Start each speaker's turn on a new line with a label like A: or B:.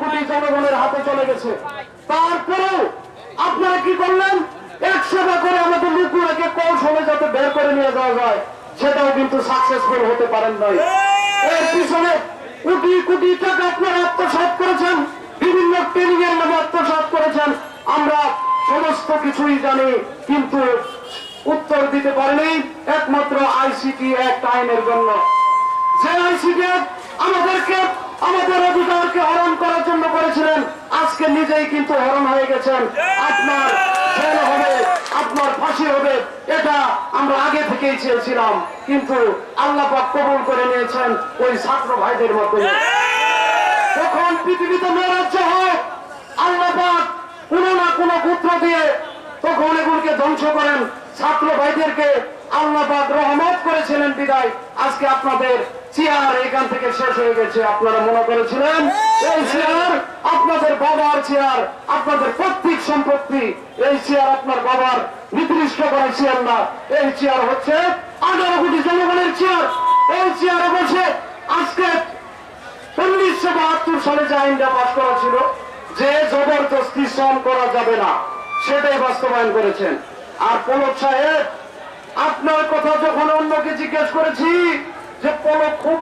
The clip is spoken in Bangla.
A: কোটি জনগণের হাতে চলে গেছে। তারপরেও আপনারা কি করলেন? 100টা করে আমাদের লুকুরাকে কৌশলে যাতে বের করে নিয়ে যাওয়া যায়, সেটাও কিন্তু সাকসেসফুল হতে পারেন নাই। এর পিছনে কোটি কোটি টাকা আপনারা আত্মসাৎ করেছেন, বিভিন্ন ট্রেনিং এর নামে আত্মসাৎ করেছেন। আমরা সমস্ত কিছুই জানি, কিন্তু উত্তর দিতে পারেনি একমাত্র আইসিটি অ্যাক্ট আইনের জন্য। যে আইসিটি অ্যাক্ট আমাদেরকে আমাদের অধিকারকে হরণ করার জন্য করেছিলেন, আজকে নিজেই কিন্তু হরণ হয়ে গেছেন। আপনার জেল হবে, আপনার ফাঁসি হবে, এটা আমরা আগে থেকেই চেয়েছিলাম, কিন্তু আল্লাহ পাক কবুল করে নিয়েছেন ওই ছাত্র ভাইদের মাধ্যমে। তখন পৃথিবীতে নৈরাজ্য হয়, আল্লাহ পাক কোনো না কোনো পুত্র দিয়ে তখন এগুলোকে ধ্বংস করেন। ছাত্র ভাইদেরকে আল্লাহ পাক রহমত করেছিলেন বিদায় আজকে আপনাদের চেয়ার এখান থেকে শেষ হয়ে গেছে। আপনারা মনে করেছিলেন এই চেয়ার আপনাদের বাবার চেয়ার, আপনাদের পৈতৃক সম্পত্তি। এই চেয়ার আপনার বাবার নির্দিষ্ট করা চেয়ার না, এই চেয়ার হচ্ছে 18 কোটি জনগণের চেয়ার। এই চেয়ারে বসে আজকে 1972 সালে যে আইনটা পাস করা ছিল যে জবরদস্তি শ্রম করা যাবে না, সেটাই বাস্তবায়ন করেছেন। আর পলক সাহেব, আপনার কথা যখন অন্যকে জিজ্ঞেস করেছি যে পলক খুব